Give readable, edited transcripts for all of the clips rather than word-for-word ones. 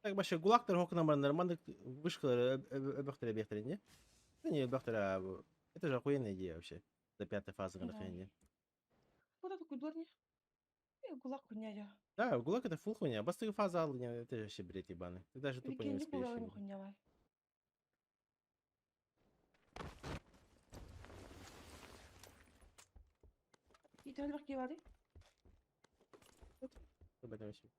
Так, башы гулактар хокунан барандар, мандык вышкалары өбөктөр эбектерин, не? Не, өбөктөр, это же охуенная идея вообще. До 5-й фазы Да. гонохрения. Вот это такой дурни. Кулак хуйня. Да, гулаг это фул хуйня. Бастыгы фаза алды, это же вообще бред ебаный. Ты даже тупо не Викенди успеешь. кулак хуйня вай. И ты альбах кивады? Об этом вообще.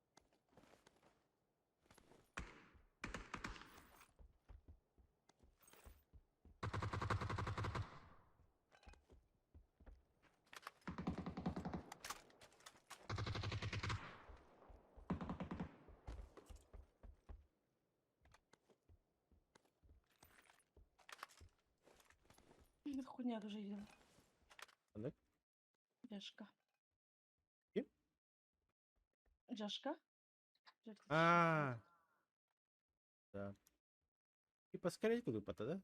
Это хуйня тоже видела. Да? Жашка. Ким? Жашка? А, да. Типа скорее куда пата, да?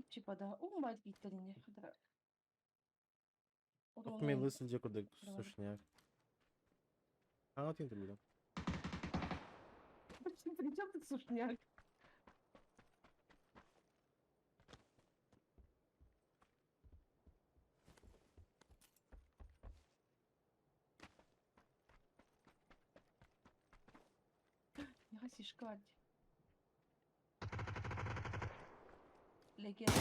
Типа да. Умбайт гиттерине. Ох, мен лысый где куда Давай. сушняк. А вот это буду. При чем тут сушняк? Не хаси шквать. Легенда.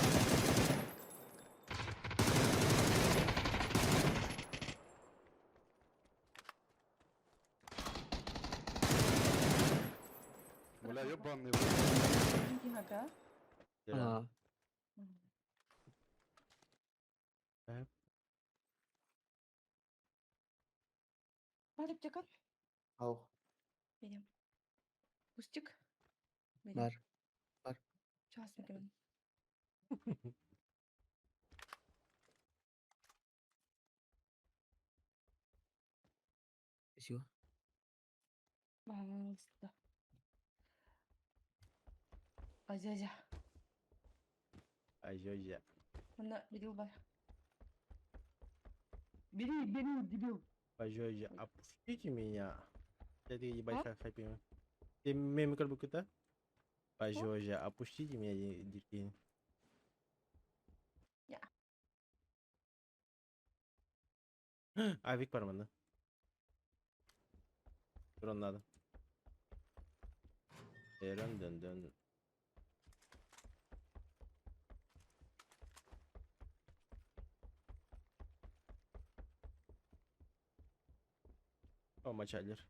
Бля, ёбаный. Ага. Да. Бар аптекан? Ау, Берем. Пустик? Берем. бар, бар. Сейчас берем. Спасибо. Пожалуйста. Азязя. Ай-яй-яй. Она берил бар. Бери, дебил. Ай-яй-яй. Опустите меня. Это ебать хайпим. Ты мемы как бы куда? Ай-яй-яй. Опустите меня, дикие. Я. А, Вик Парман, да? Дрон надо. Дэн-дэн-дэн. О, мачалер.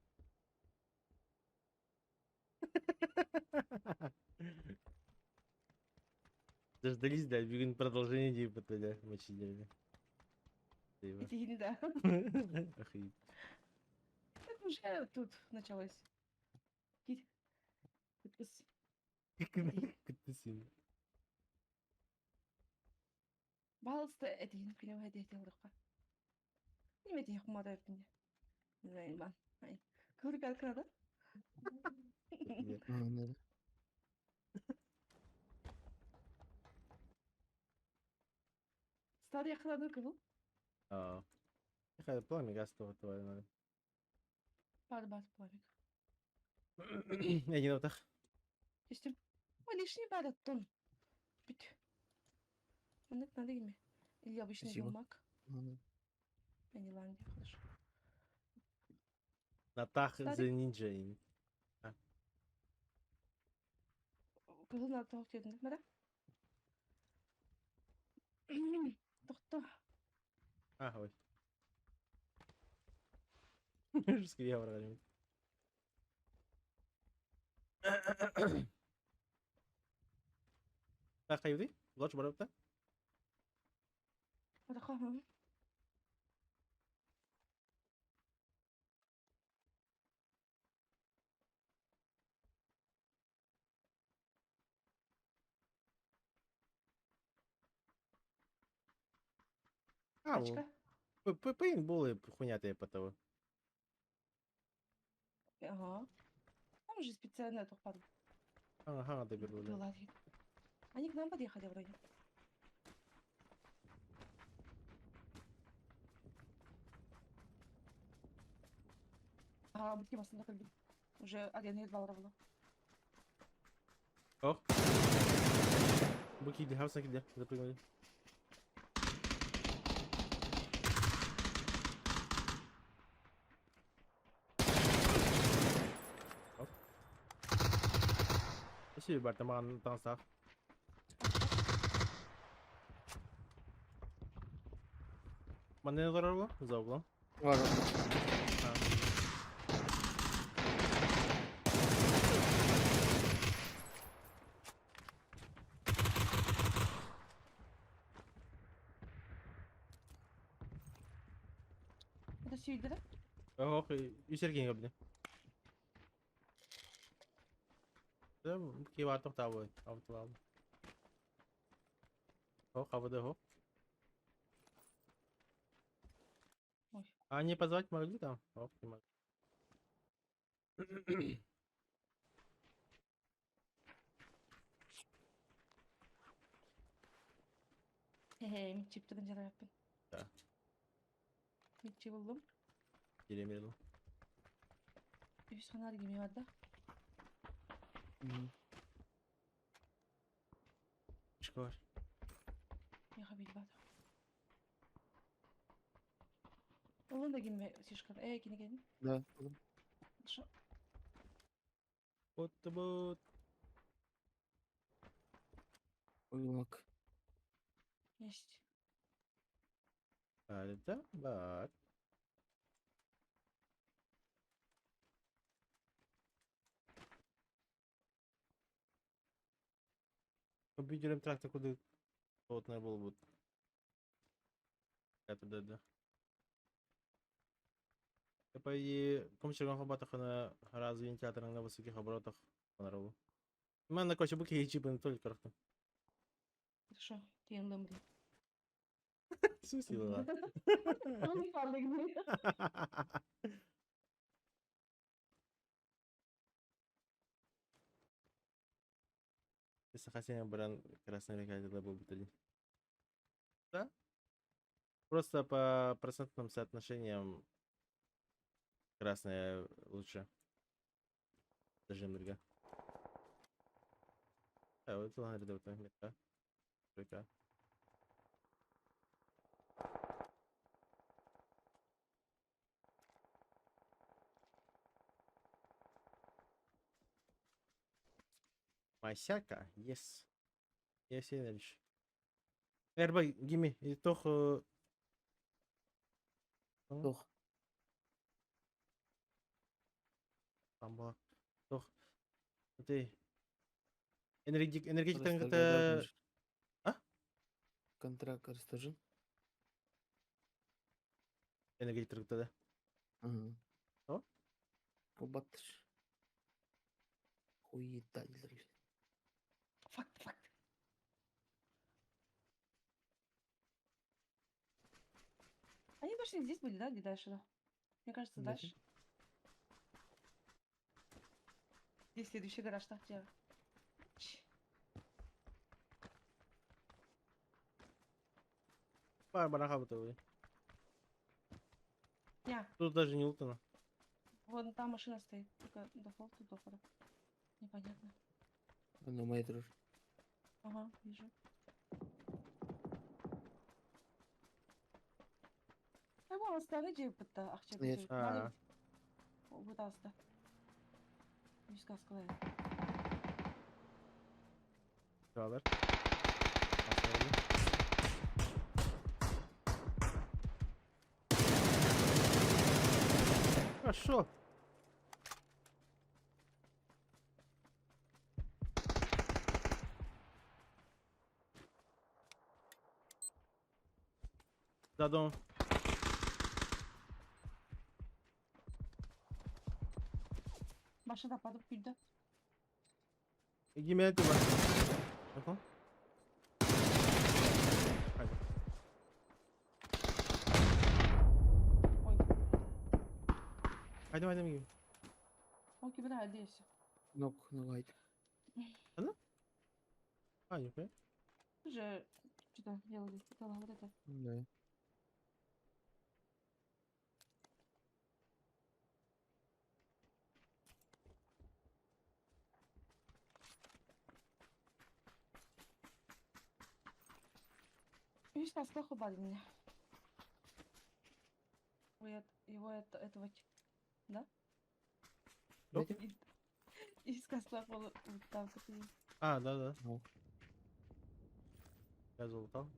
Дождались, да, бүгін продолжение дейіп бітті, да, мачалерді. Это Ильда. Охуеть. Это уже тут началось. Кит. Подпис. Күттісін. Балысты это не понимаю, где это лыха. Не ведь я хмара это не. Не знаю, ба. Ай. Курка крада. Anladım. Старый охрану кывыл. Хай, пламя газ того твоє надо. Бар плавик. Я не навтах. Тестим. Ой, лишний бар оттон. Бить. Надо ими. Или обычный Спасибо. гелмак. Anladım. Пениланdia, хорошо. Натах Старый? за нинджей. Кызыл надо тоқ дедім, бара? Тоқта. Ой. Русский я врагалим. Так, хайвди? Лоч барапта? Бара қамам. Ачка. Пейнтболы хуйнятые по того. Ага. Там же специально тоқпады. Ага, доберу, да. Была. Они к нам подъехали вроде. бутки басында кірдім. Уже один ел балыра было. Ох. Буки иди, хавсна иди, запрыгнули. Оп. Спасибо, бар, там маған таныстақ. Мана не дорого? За углом. Var. А. Это сүйдірі. Ох, үсерген көбіне. Буки бар тоқта бой. Абытылам. Ох, абыды, ох. Ой. А не позвать могли там? Ох, не могли. Митчип түгін жара yapın. Да. Митчи buldum. Gelemiyorum. Üst kanar gibi var da. Çıkı var. Yaha bil bada. Onun da gibi şişkan. Yine gelin. Да. Oğlum. Şu. Bot bot. Uyumak. Есть. Harita bak. Компьютером трактор куда вот надо было бы. Это да. По идее, компьютером хабатах на разве вентиляторах на высоких оборотах понравилось. У меня на коче буки и чипы не только крахту. Хорошо. Тем лымли. Сусила. Ну не фарли gibi. Если хотя бы красный река тогда был бы один. Да? Просто по процентным соотношениям красная лучше. Даже мрга. А, вот это надо вот метка. Река. Масяка, yes. Yes, energy. Эрбай, gimme. И toch. Toch. Тамбак. Toch. Ты. Энергетик Karıştır, это. karıştır. А? Контракт karıştırın. Энергетик это да. Ага. О? Побатır. Хуеталь. Факт. Они пошли здесь были, да? Где дальше, да? Мне кажется, Нет. дальше. Здесь следующий гараж, так, где? Бараха бытовые. Не, Тут даже не лутано. вон там машина стоит. Только дефолт тут дофора. Непонятно. На моей дружбе. Ага, вижу. Ya bu hastane cevapta akşam Hayır. cevap. Ha. Bu da hasta. Yüz kaskılayın. Çağlar. Хорошо. За дом. Başı da patıp güldü. Иди меня туда. Ага. Haydi. Oy. Haydi haydi gibi. O gibi de halde yaşıyor. Ног, ногайт. А, не понимаю. Уже что-то делали. Это вот это. Да. спасла хубали меня. Его этого, да? Кто? Знаете? Из косла вот там такие. А, да-да. Ну, Я залутал.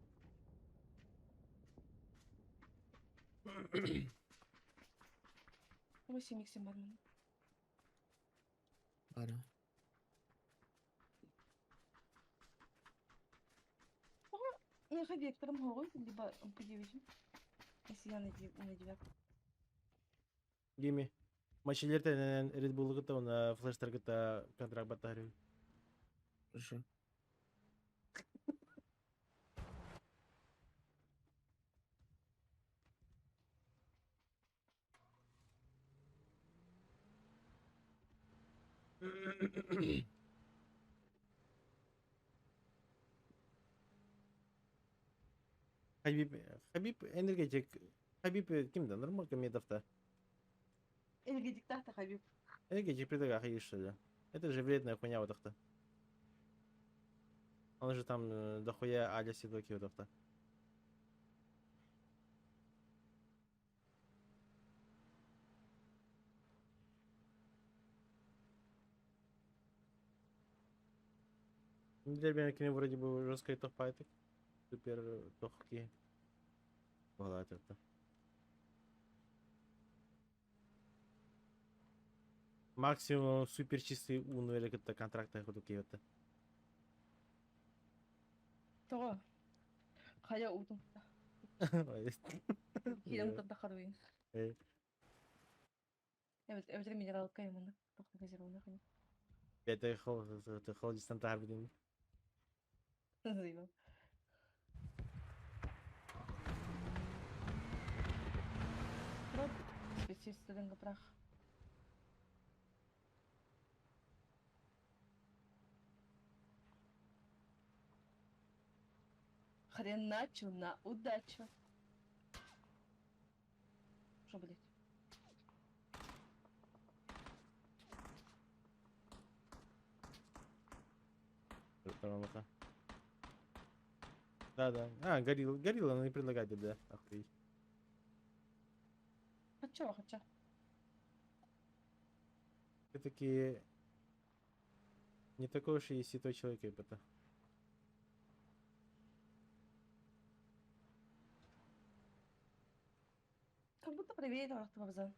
Мы с Миксим бармен. пара. Я вектором горой, либо по 9. Если я на 9. Гими. Мачилерден Red Bull гыта, оны флештер гыта контракт батарю. Хорошо. Хабиб энергетик. Хабиб кимді? Нурмагомедовта. Энергетик тахта Хабиб. Энергетик предлагал ходить, что ли? Это же вредная хуйня вот так-то. Он же там дохуя Аля Сидоки вот так-то. Для меня к ним вроде бы жесткий топ-файтик. Супер тохки. Бывает это. Максимум супер чистый ун или какой-то контракт вот такие вот. То. Хая утум. Хилем тата харуин. Я вот минерал каймана. Тохта газированная хуйня. Это холодный стандарт, блин. Заебал. Вот. Специфический прах. Хреначу на удачу. Что, блядь? Ну-ка. Да. А, горилла, она не предлагает, да. Охуеть. Хотя. Все-таки не такой уж и святой человек, это. Как будто проверить вокзал.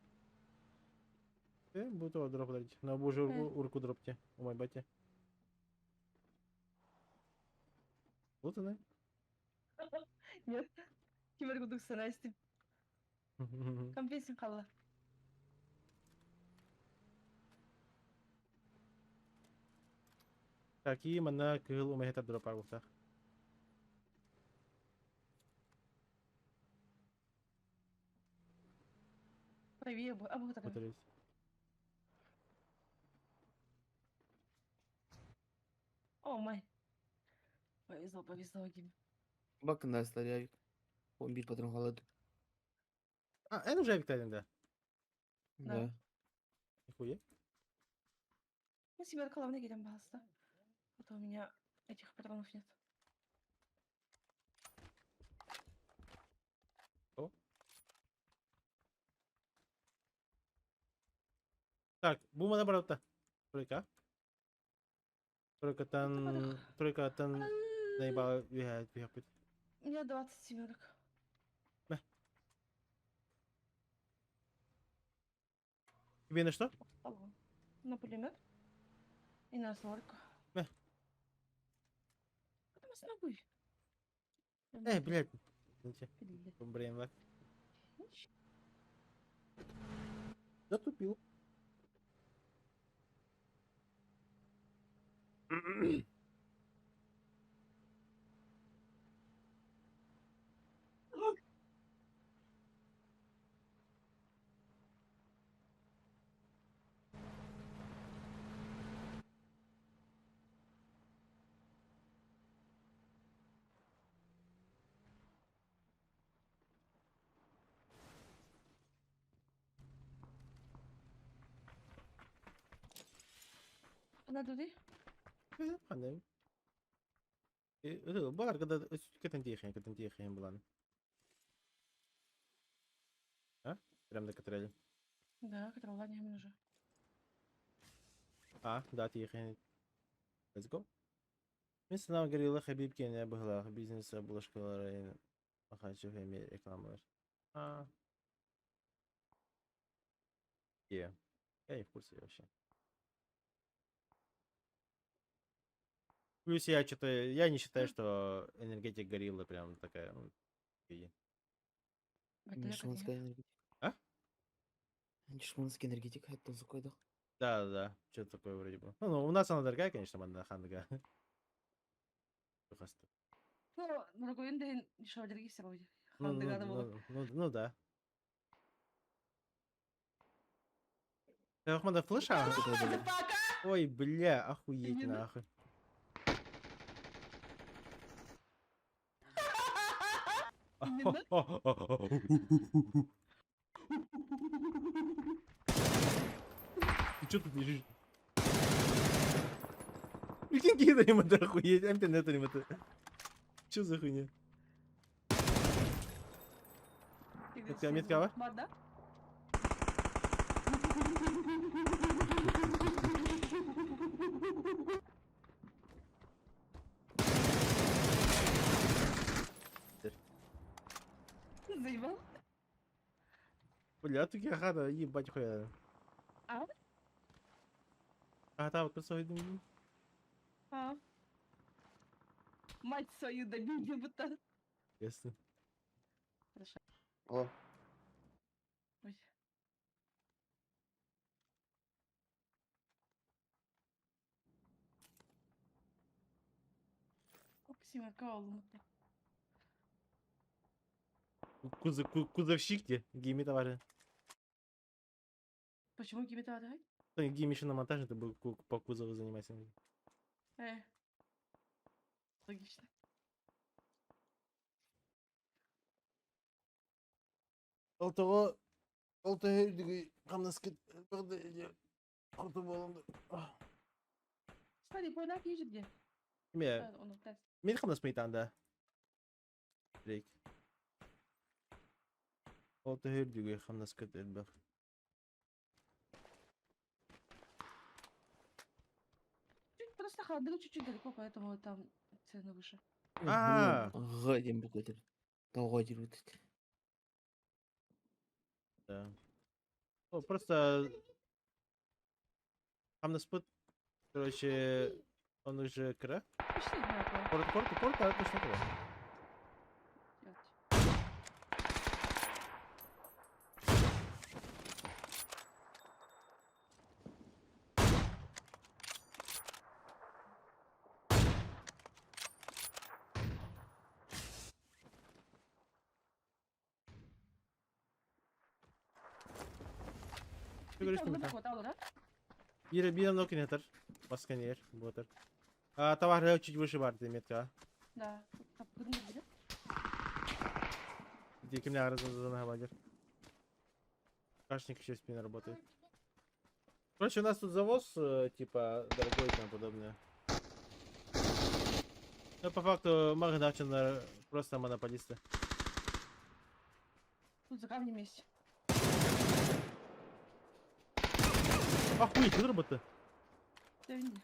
Буду его дроп дарить. Но боже, урку дропте. У моей бате. Вот она. Нет. Кибер гудук санастим. Компенсин калла. Так, и мана кыл умеет дроп аргуфтах. Проверь, а вот так. Повторюсь. О, май. Повезло, Гим. Bakın dersler ya. 11 patron kaladı. А, это уже Викторин, да. Да. Да. Нихуя. Ну, семерка главное гидем, пожалуйста. А то у меня этих патронов нет. Так, бума наоборот-то. Тройка. Тройка там наебал бегать. У меня 20 семерок. Тебе на что? Алло. На пулемет. И на сорок. Э. Потому что могу. Блядь. Извините. Блин, лак. Затупил. Она туди? Андай. Бар, когда катантихи была. А? Прям на катреле. Да, катрование именно уже. А, да, тихо. Let's go. Мен сынау горилла Хабиб Кеня была бизнеса булашкалары ахачу хеми рекламалар. А. Я не в курсе вообще. Плюс я не считаю, что энергетик гориллы прям такая, ну, и- Нишманская энергетика. А? Нишманская энергетика, это такой, да? Да, что-то такое вроде бы. Ну, у нас она дорогая, конечно, манда хандга. Ну, дорогой Инден, еще регистрировать. Ну, ну, Хандыгада было. ну да. Ты Ахмада флеша? Что такое было? Пока! Ой, бля, охуеть Именно. нахуй. Именно. Ты чё тут лежишь? Прикинь, кидаем это охуеть, ампинеторим это. Чё за хуйня? Метка, ава? Мада? Заебал? Бля, тут я хата, ебать хуя. А? Хата, вот красавый дым. А? Мать свою добил, не будто. Ясно. Хорошо. О, Ой. Оксима Каолу. Кузовщик где? Гейми товары. Почему гимитар, да? Гейми еще на монтаже, ты был по кузову занимайся. Логично. Алты үйдегі қамнаскет бірді құрты болымды. Смотри, понял, ежедневно. Мен Он в тест. қамнаспайды анда. Рейк. Алты үйдегі қамнаскет әлбақ. Просто ходили чуть-чуть далеко, поэтому там цены выше. А. Гадим буквально. Талгадир вот это. Да. Ну, просто қамнаспыт, короче, он уже кіра. Почти одинаково. Порт, а точно кіра. Делать. Ты говоришь, что Ты металл? хватало, да? Bir yandan кинетер. Басканер. Ботер. А товар чуть выше бар, ты метка. Да. Там подумай, где? Где ко мне арзан вагер. Кашник еще в спине работает. Короче, у нас тут завоз, типа, дорогой и тому подобное. Ну, по факту, Магнавчин просто монополисты. Тут за камнем есть. Охуеть, вырабаты. Да, видно.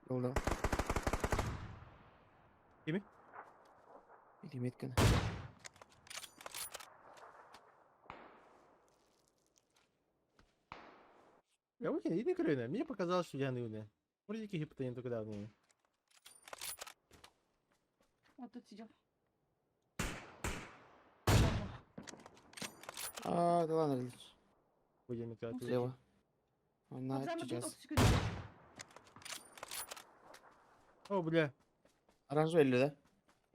Ну да. Кими? Или метка. Я выкину, иди крына. Мне показалось, что я нывная. Вроде какие гипотении только давние. Вот тут сидел. А, да ладно, Ильич. Будем метать. Слева. Она сейчас. О, бля. Оранжевый, да?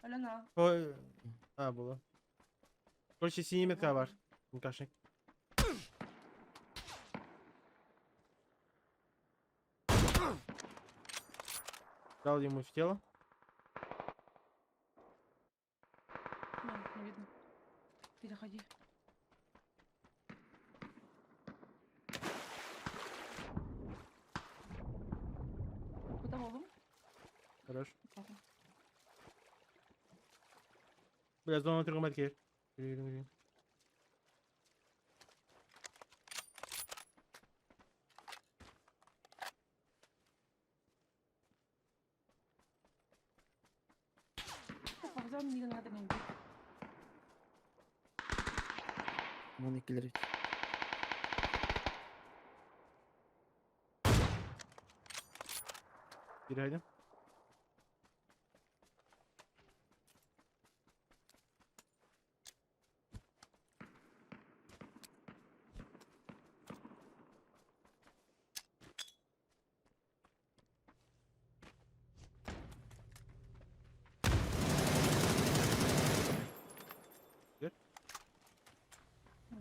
Алена. Ой. А, было. Короче, синий метка ваш. Кашник. Дал ему в тело. Не видно. Переходи. Хорош. Ладно. Бля, зона тригометки. Йдем. Бағзам неген надо мен бит. Мене кілерить. Biri haydi.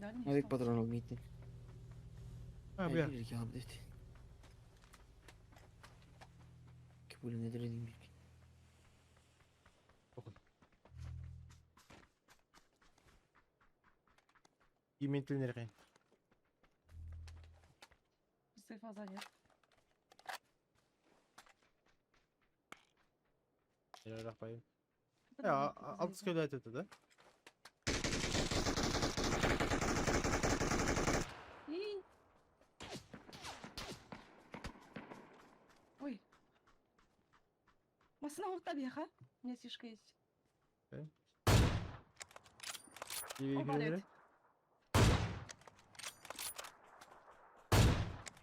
Да, не Навік что. патрон обмітний. Ha bля. Кілерить я обдити. Кібулі не дренім бік. Yemin nereye? Пустой фаза нет. Я рахпayım. Это Ya надо типа alt заезжать. skövlet etti de. И- Ой. Масына орта бияха. У меня сишка есть. İyi О, iyi балет. nereye?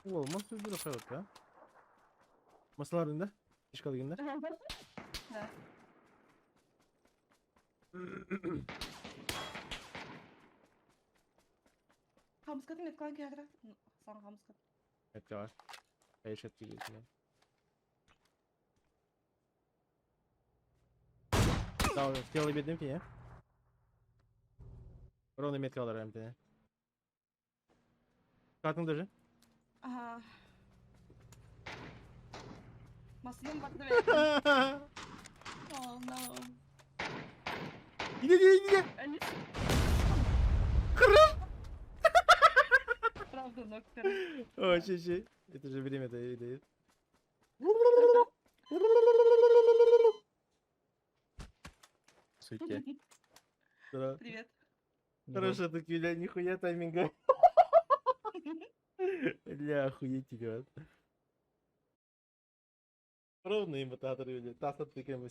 Olmaz sözü de evet ya. Masalarında. İşgal günler. Да. Хамскатын мен клан кягра. Сан хамскат. Evet var. Headshot gibi yine. Tamam, сделай бедным фине. Ровно метка alır hem de. Kartın даже. Ага. Масынын барды бе. Oh no. Yine. Они... Правда, Ноктор. О, şey. Это же время дает. Суки. Да. Привет. Хорошо, так Юля, нихуя тайминга. Ля, охуеть тебе. Ровно имитатор Юля. Тасат ты кем